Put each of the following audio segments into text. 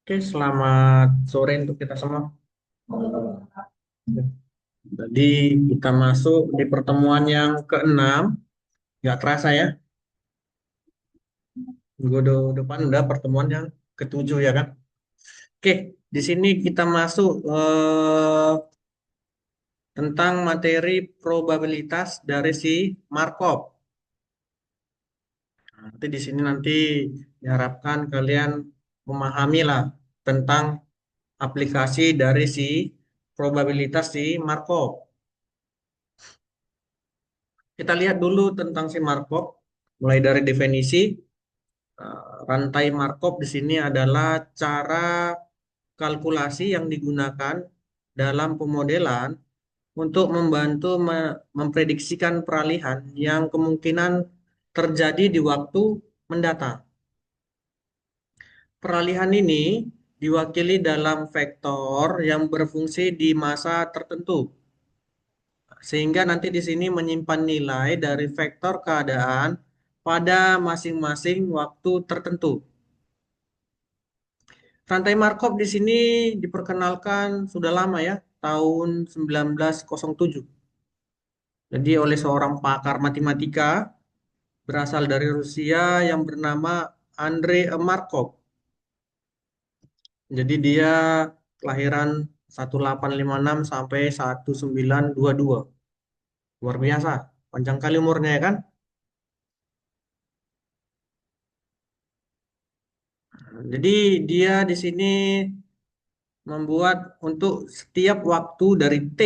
Oke, selamat sore untuk kita semua. Jadi kita masuk di pertemuan yang keenam. Nggak terasa ya, minggu depan udah pertemuan yang ketujuh ya kan. Oke, di sini kita masuk tentang materi probabilitas dari si Markov. Nanti di sini diharapkan kalian memahami lah tentang aplikasi dari si probabilitas si Markov. Kita lihat dulu tentang si Markov, mulai dari definisi. Rantai Markov di sini adalah cara kalkulasi yang digunakan dalam pemodelan untuk membantu memprediksikan peralihan yang kemungkinan terjadi di waktu mendatang. Peralihan ini diwakili dalam vektor yang berfungsi di masa tertentu. Sehingga nanti di sini menyimpan nilai dari vektor keadaan pada masing-masing waktu tertentu. Rantai Markov di sini diperkenalkan sudah lama ya, tahun 1907. Jadi oleh seorang pakar matematika berasal dari Rusia yang bernama Andrei Markov. Jadi dia kelahiran 1856 sampai 1922. Luar biasa, panjang kali umurnya ya kan? Jadi dia di sini membuat untuk setiap waktu dari T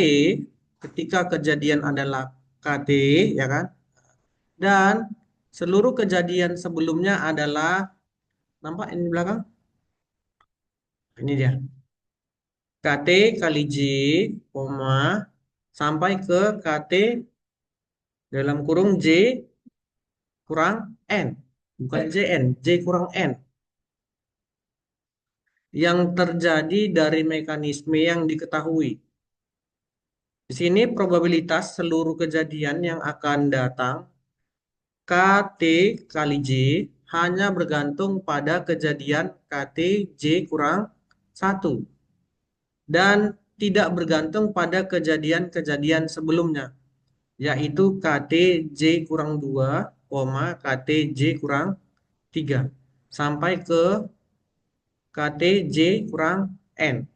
ketika kejadian adalah KT ya kan, dan seluruh kejadian sebelumnya adalah, nampak ini di belakang, ini dia, KT kali J koma sampai ke KT dalam kurung J kurang N, bukan JN, J kurang N, yang terjadi dari mekanisme yang diketahui. Di sini probabilitas seluruh kejadian yang akan datang KT kali J hanya bergantung pada kejadian KT J kurang 1 dan tidak bergantung pada kejadian-kejadian sebelumnya, yaitu KT J kurang 2, KT J kurang 3 sampai ke KT J kurang N.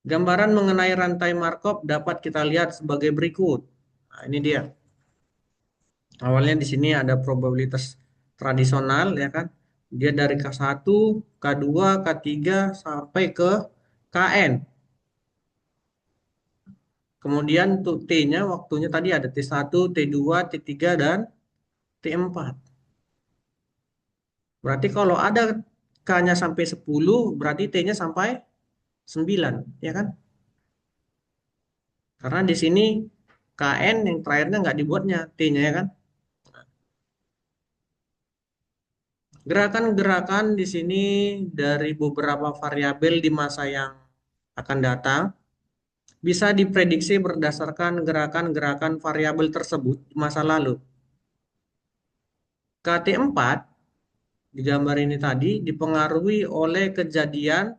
Gambaran mengenai rantai Markov dapat kita lihat sebagai berikut. Nah, ini dia. Awalnya di sini ada probabilitas tradisional ya kan. Dia dari K1, K2, K3 sampai ke Kn. Kemudian untuk T-nya waktunya tadi ada T1, T2, T3 dan T4. Berarti kalau ada K-nya sampai 10, berarti T-nya sampai 9, ya kan? Karena di sini Kn yang terakhirnya nggak dibuatnya T-nya ya kan? Gerakan-gerakan di sini dari beberapa variabel di masa yang akan datang bisa diprediksi berdasarkan gerakan-gerakan variabel tersebut di masa lalu. KT4 di gambar ini tadi dipengaruhi oleh kejadian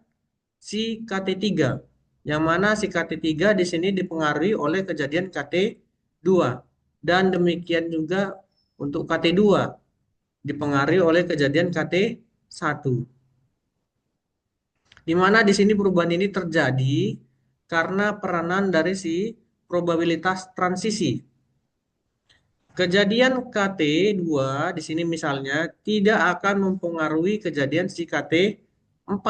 si KT3, yang mana si KT3 di sini dipengaruhi oleh kejadian KT2, dan demikian juga untuk KT2 dipengaruhi oleh kejadian KT1. Di mana di sini perubahan ini terjadi karena peranan dari si probabilitas transisi. Kejadian KT2 di sini misalnya tidak akan mempengaruhi kejadian si KT4.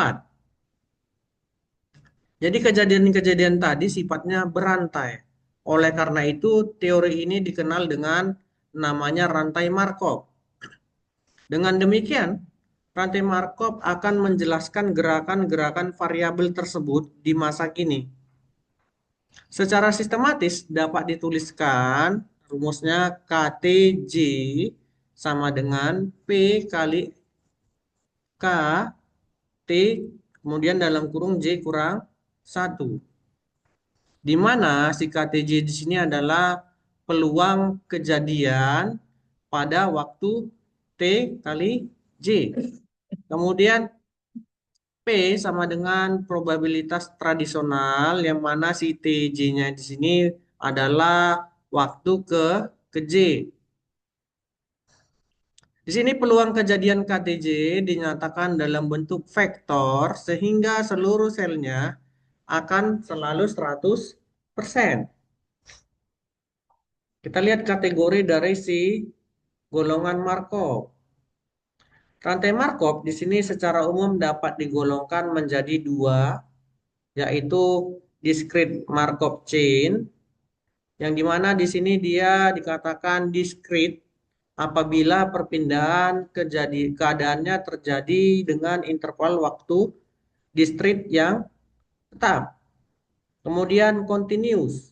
Jadi kejadian-kejadian tadi sifatnya berantai. Oleh karena itu teori ini dikenal dengan namanya rantai Markov. Dengan demikian, rantai Markov akan menjelaskan gerakan-gerakan variabel tersebut di masa kini. Secara sistematis dapat dituliskan rumusnya KTJ sama dengan P kali K T kemudian dalam kurung J kurang 1. Di mana si KTJ di sini adalah peluang kejadian pada waktu T kali J. Kemudian P sama dengan probabilitas tradisional yang mana si TJ-nya di sini adalah waktu ke J. Di sini peluang kejadian KTJ dinyatakan dalam bentuk vektor sehingga seluruh selnya akan selalu 100%. Kita lihat kategori dari si golongan Markov. Rantai Markov di sini secara umum dapat digolongkan menjadi dua, yaitu discrete Markov chain, yang dimana di sini dia dikatakan discrete apabila perpindahan keadaannya terjadi dengan interval waktu discrete yang tetap. Kemudian continuous.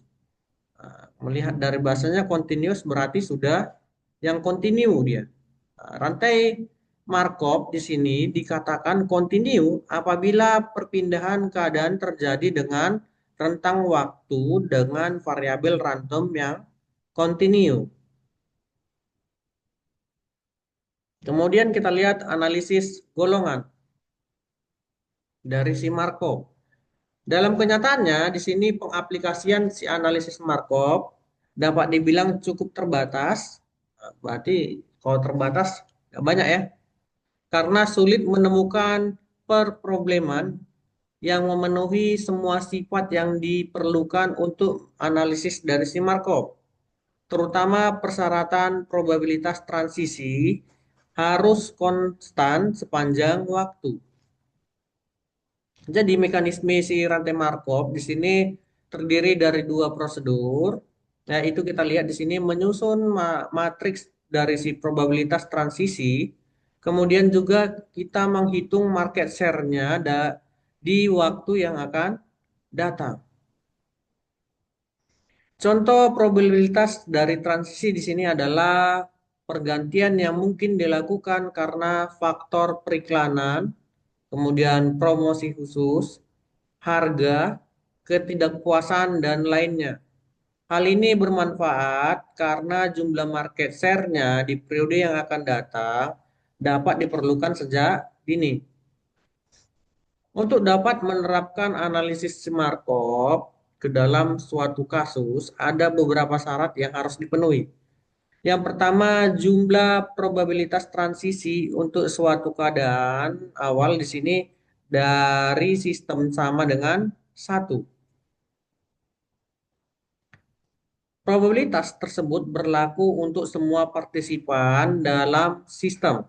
Melihat dari bahasanya continuous berarti sudah yang continue dia. Rantai Markov di sini dikatakan continue apabila perpindahan keadaan terjadi dengan rentang waktu dengan variabel random yang continue. Kemudian kita lihat analisis golongan dari si Markov. Dalam kenyataannya, di sini pengaplikasian si analisis Markov dapat dibilang cukup terbatas. Berarti kalau terbatas nggak banyak ya, karena sulit menemukan perprobleman yang memenuhi semua sifat yang diperlukan untuk analisis dari si Markov, terutama persyaratan probabilitas transisi harus konstan sepanjang waktu. Jadi mekanisme si rantai Markov di sini terdiri dari dua prosedur. Nah, itu kita lihat di sini menyusun matriks dari si probabilitas transisi. Kemudian juga kita menghitung market share-nya di waktu yang akan datang. Contoh probabilitas dari transisi di sini adalah pergantian yang mungkin dilakukan karena faktor periklanan, kemudian promosi khusus, harga, ketidakpuasan, dan lainnya. Hal ini bermanfaat karena jumlah market share-nya di periode yang akan datang dapat diperlukan sejak dini. Untuk dapat menerapkan analisis Markov ke dalam suatu kasus, ada beberapa syarat yang harus dipenuhi. Yang pertama, jumlah probabilitas transisi untuk suatu keadaan awal di sini dari sistem sama dengan 1. Probabilitas tersebut berlaku untuk semua partisipan dalam sistem.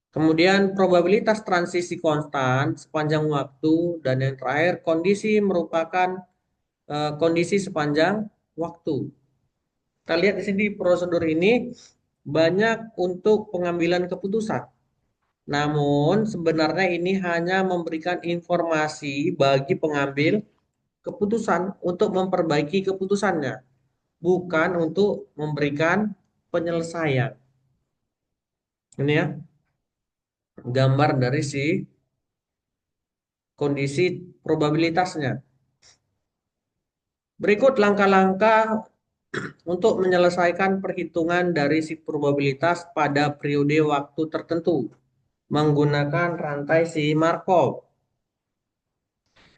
Kemudian probabilitas transisi konstan sepanjang waktu, dan yang terakhir kondisi merupakan kondisi sepanjang waktu. Kita lihat di sini prosedur ini banyak untuk pengambilan keputusan. Namun sebenarnya ini hanya memberikan informasi bagi pengambil keputusan untuk memperbaiki keputusannya, bukan untuk memberikan penyelesaian. Ini ya, gambar dari si kondisi probabilitasnya. Berikut langkah-langkah untuk menyelesaikan perhitungan dari si probabilitas pada periode waktu tertentu menggunakan rantai si Markov.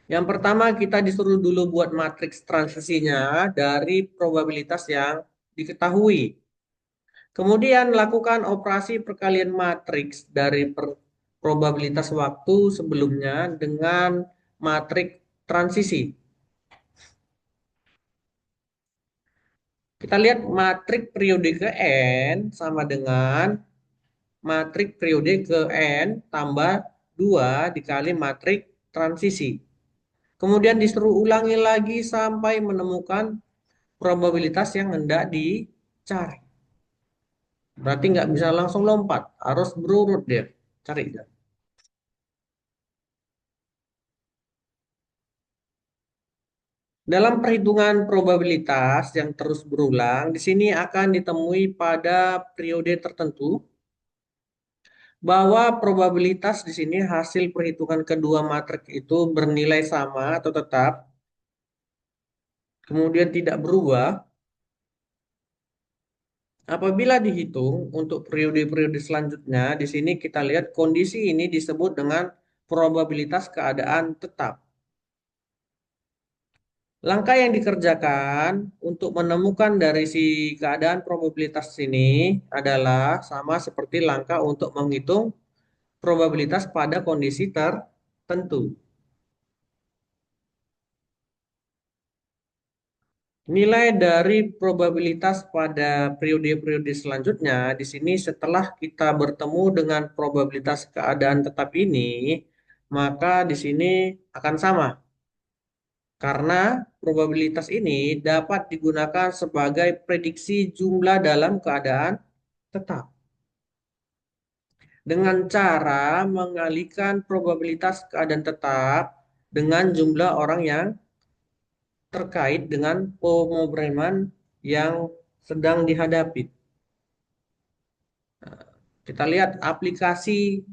Yang pertama kita disuruh dulu buat matriks transisinya dari probabilitas yang diketahui. Kemudian lakukan operasi perkalian matriks dari probabilitas waktu sebelumnya dengan matriks transisi. Kita lihat matriks periode ke N sama dengan matriks periode ke N tambah 2 dikali matriks transisi. Kemudian disuruh ulangi lagi sampai menemukan probabilitas yang hendak dicari. Berarti nggak bisa langsung lompat, harus berurut dia cari. Dalam perhitungan probabilitas yang terus berulang, di sini akan ditemui pada periode tertentu bahwa probabilitas di sini hasil perhitungan kedua matriks itu bernilai sama atau tetap, kemudian tidak berubah. Apabila dihitung untuk periode-periode selanjutnya, di sini kita lihat kondisi ini disebut dengan probabilitas keadaan tetap. Langkah yang dikerjakan untuk menemukan dari si keadaan probabilitas ini adalah sama seperti langkah untuk menghitung probabilitas pada kondisi tertentu. Nilai dari probabilitas pada periode-periode selanjutnya di sini setelah kita bertemu dengan probabilitas keadaan tetap ini, maka di sini akan sama. Karena probabilitas ini dapat digunakan sebagai prediksi jumlah dalam keadaan tetap. Dengan cara mengalihkan probabilitas keadaan tetap dengan jumlah orang yang terkait dengan pemrograman yang sedang dihadapi. Kita lihat aplikasi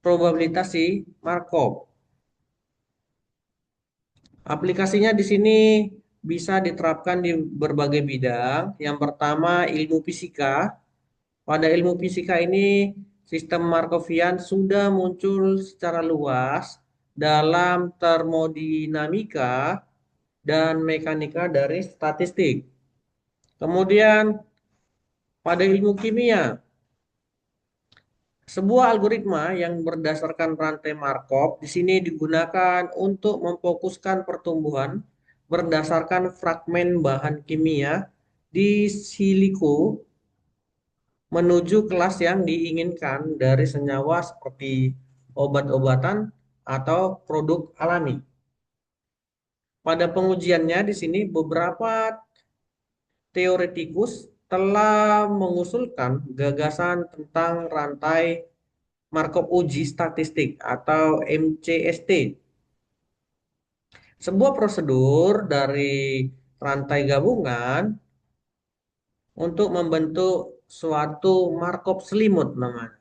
probabilitas si Markov. Aplikasinya di sini bisa diterapkan di berbagai bidang. Yang pertama ilmu fisika. Pada ilmu fisika ini sistem Markovian sudah muncul secara luas dalam termodinamika dan mekanika dari statistik. Kemudian pada ilmu kimia, sebuah algoritma yang berdasarkan rantai Markov di sini digunakan untuk memfokuskan pertumbuhan berdasarkan fragmen bahan kimia di siliko menuju kelas yang diinginkan dari senyawa seperti obat-obatan atau produk alami. Pada pengujiannya di sini beberapa teoretikus telah mengusulkan gagasan tentang rantai Markov uji statistik atau MCST. Sebuah prosedur dari rantai gabungan untuk membentuk suatu Markov selimut namanya.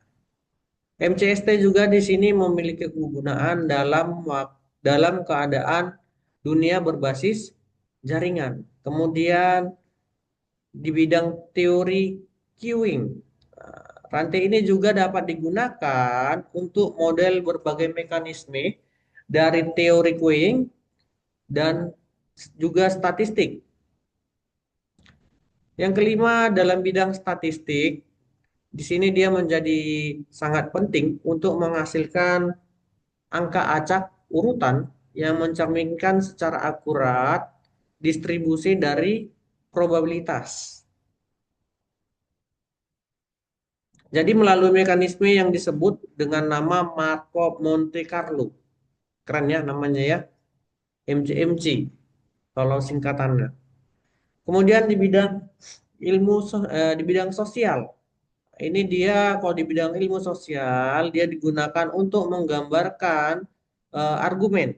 MCST juga di sini memiliki kegunaan dalam keadaan dunia berbasis jaringan. Kemudian di bidang teori queuing, rantai ini juga dapat digunakan untuk model berbagai mekanisme dari teori queuing dan juga statistik. Yang kelima, dalam bidang statistik, di sini dia menjadi sangat penting untuk menghasilkan angka acak urutan yang mencerminkan secara akurat distribusi dari probabilitas. Jadi melalui mekanisme yang disebut dengan nama Markov Monte Carlo. Keren ya namanya ya, MCMC kalau singkatannya. Kemudian di bidang di bidang sosial. Ini dia kalau di bidang ilmu sosial dia digunakan untuk menggambarkan argumen.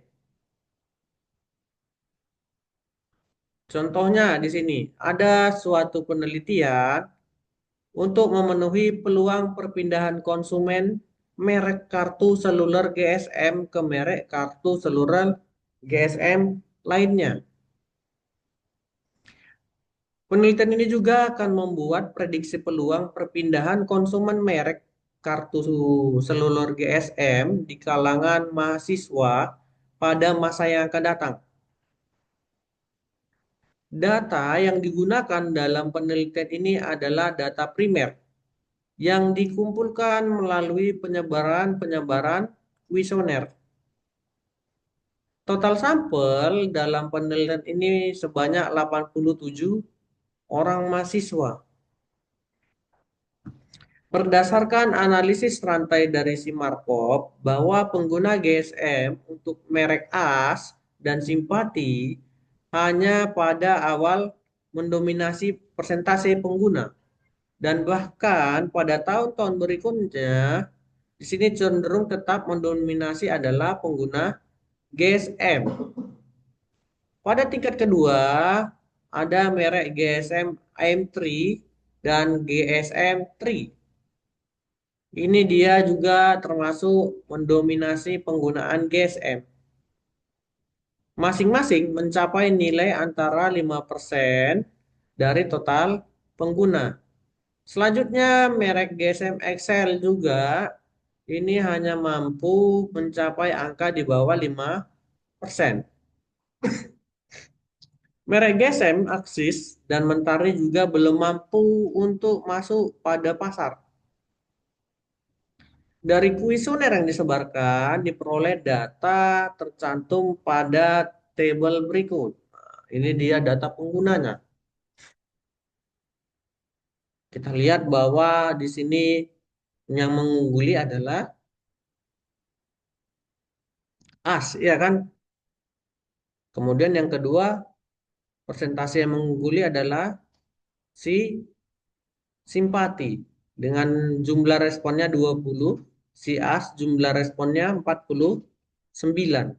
Contohnya di sini ada suatu penelitian untuk memenuhi peluang perpindahan konsumen merek kartu seluler GSM ke merek kartu seluler GSM lainnya. Penelitian ini juga akan membuat prediksi peluang perpindahan konsumen merek kartu seluler GSM di kalangan mahasiswa pada masa yang akan datang. Data yang digunakan dalam penelitian ini adalah data primer yang dikumpulkan melalui penyebaran-penyebaran kuesioner. Total sampel dalam penelitian ini sebanyak 87 orang mahasiswa. Berdasarkan analisis rantai dari si Markov bahwa pengguna GSM untuk merek AS dan simpati hanya pada awal mendominasi persentase pengguna dan bahkan pada tahun-tahun berikutnya di sini cenderung tetap mendominasi adalah pengguna GSM. Pada tingkat kedua ada merek GSM AM3 dan GSM3. Ini dia juga termasuk mendominasi penggunaan GSM. Masing-masing mencapai nilai antara 5% dari total pengguna. Selanjutnya merek GSM Excel juga ini hanya mampu mencapai angka di bawah 5%. Merek GSM, Axis, dan Mentari juga belum mampu untuk masuk pada pasar. Dari kuesioner yang disebarkan, diperoleh data tercantum pada tabel berikut. Nah, ini dia data penggunanya. Kita lihat bahwa di sini yang mengungguli adalah AS, ya kan? Kemudian yang kedua, persentase yang mengungguli adalah si simpati dengan jumlah responnya 20, si AS jumlah responnya 49.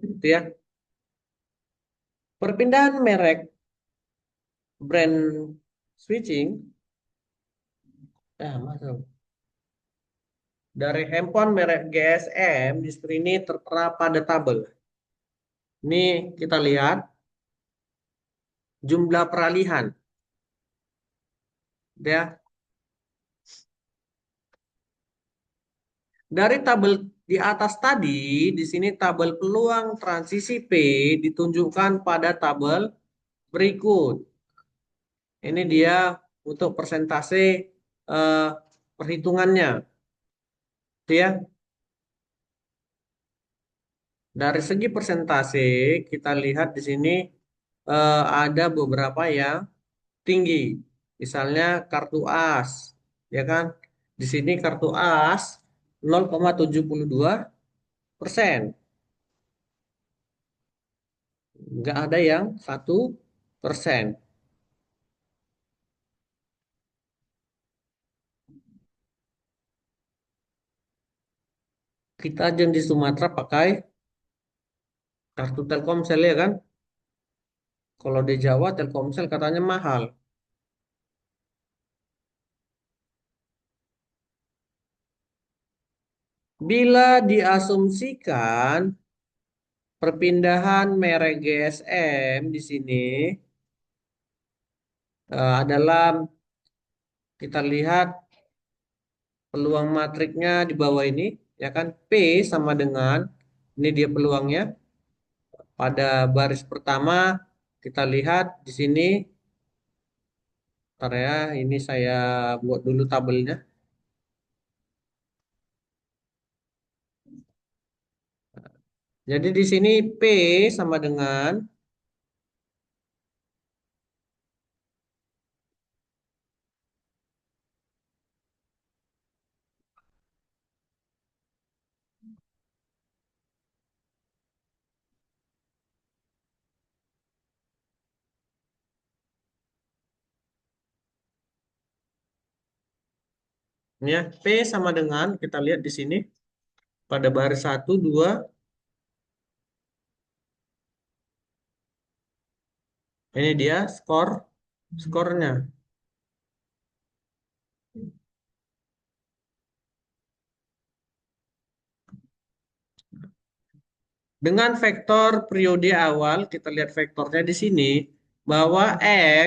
Itu ya. Perpindahan merek brand switching masuk. Dari handphone merek GSM di sini tertera pada tabel. Ini kita lihat jumlah peralihan. Ya. Dari tabel di atas tadi, di sini tabel peluang transisi P ditunjukkan pada tabel berikut. Ini dia untuk persentase eh, perhitungannya. Itu ya. Dari segi persentase, kita lihat di sini ada beberapa yang tinggi. Misalnya kartu AS, ya kan? Di sini kartu AS 0,72%. Nggak ada yang 1%. Kita aja di Sumatera pakai kartu Telkomsel ya kan? Kalau di Jawa Telkomsel katanya mahal. Bila diasumsikan perpindahan merek GSM di sini adalah kita lihat peluang matriknya di bawah ini ya kan P sama dengan ini dia peluangnya pada baris pertama kita lihat di sini. Ntar ya, ini saya buat dulu tabelnya. Jadi di sini P sama dengan ya P sama dengan kita lihat di sini pada baris satu 2 ini dia skornya. Dengan vektor periode awal kita lihat vektornya di sini bahwa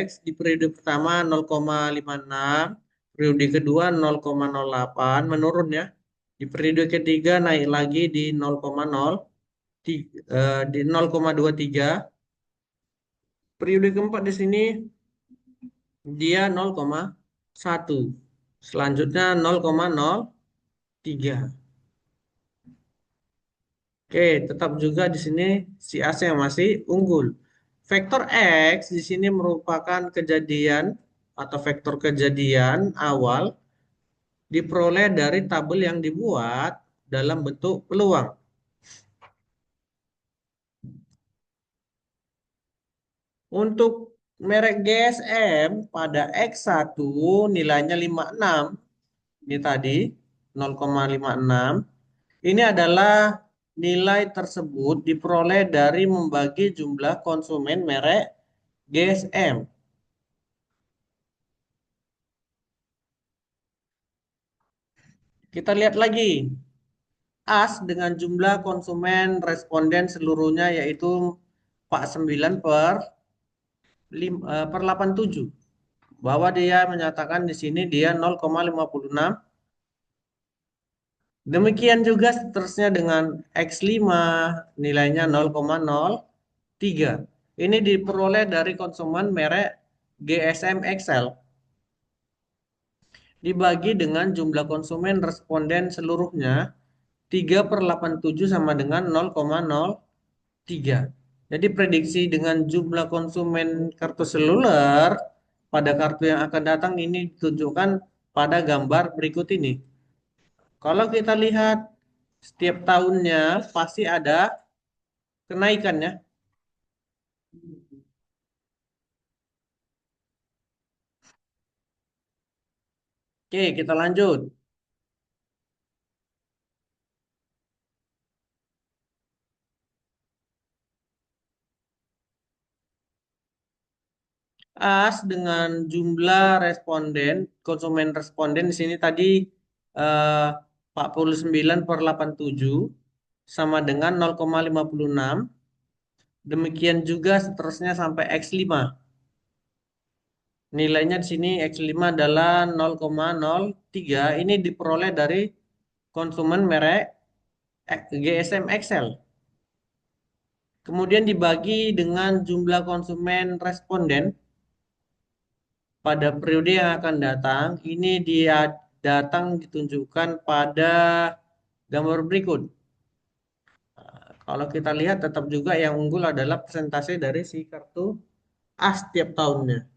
X di periode pertama 0,56, periode kedua 0,08 menurun ya. Di periode ketiga naik lagi di 0,03, di 0,23. Periode keempat di sini dia 0,1. Selanjutnya 0,03. Oke, tetap juga di sini si AC yang masih unggul. Vektor X di sini merupakan kejadian atau vektor kejadian awal diperoleh dari tabel yang dibuat dalam bentuk peluang. Untuk merek GSM pada X1 nilainya 56, ini tadi 0,56. Ini adalah nilai tersebut diperoleh dari membagi jumlah konsumen merek GSM. Kita lihat lagi. AS dengan jumlah konsumen responden seluruhnya yaitu 49 per 87. bahwa dia menyatakan di sini dia 0,56. Demikian juga seterusnya dengan X5 nilainya 0,03. Ini diperoleh dari konsumen merek GSM Excel dibagi dengan jumlah konsumen responden seluruhnya 3/87 sama dengan 0,03. Jadi prediksi dengan jumlah konsumen kartu seluler pada kartu yang akan datang ini ditunjukkan pada gambar berikut ini. Kalau kita lihat setiap tahunnya pasti ada kenaikannya. Oke, kita lanjut. As dengan jumlah responden, konsumen responden di sini tadi eh, 49/87 sama dengan 0,56. Demikian juga seterusnya sampai X5. Nilainya di sini X5 adalah 0,03. Ini diperoleh dari konsumen merek GSM Excel. Kemudian dibagi dengan jumlah konsumen responden pada periode yang akan datang. Ini dia datang ditunjukkan pada gambar berikut. Kalau kita lihat tetap juga yang unggul adalah persentase dari si kartu A setiap tahunnya.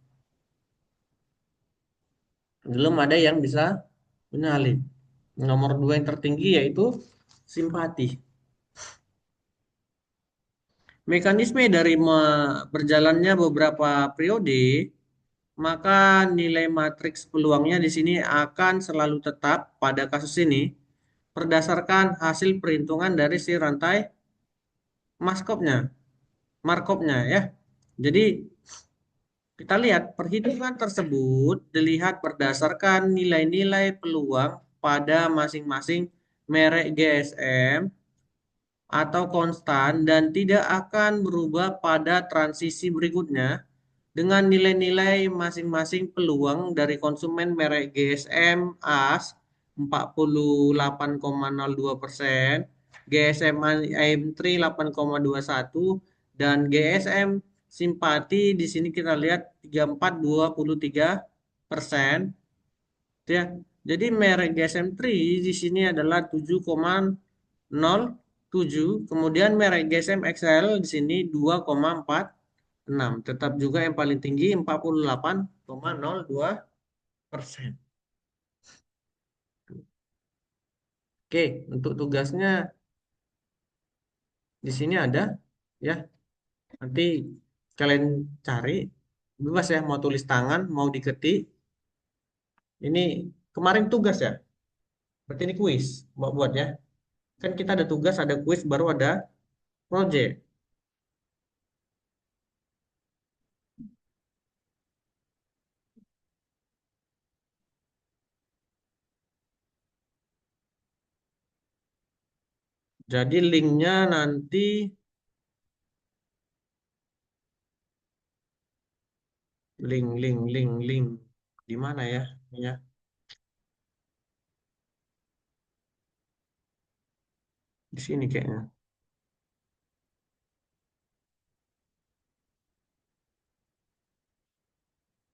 Belum ada yang bisa menyalip. Nomor dua yang tertinggi yaitu simpati. Mekanisme dari berjalannya beberapa periode, maka nilai matriks peluangnya di sini akan selalu tetap pada kasus ini berdasarkan hasil perhitungan dari si rantai maskopnya, markopnya ya. Jadi kita lihat perhitungan tersebut dilihat berdasarkan nilai-nilai peluang pada masing-masing merek GSM atau konstan dan tidak akan berubah pada transisi berikutnya dengan nilai-nilai masing-masing peluang dari konsumen merek GSM AS 48,02%, GSM AM3 8,21 dan GSM simpati di sini kita lihat 34,23%, ya. Jadi merek GSM3 di sini adalah 7,07, kemudian merek GSM XL di sini 2,46. Tetap juga yang paling tinggi 48,02%. Oke, untuk tugasnya di sini ada ya. Nanti kalian cari bebas ya, mau tulis tangan, mau diketik. Ini kemarin tugas ya. Berarti ini kuis buat ya. Kan kita ada tugas, ada kuis, baru ada project. Jadi linknya nanti link di mana ya? Ya, di sini kayaknya.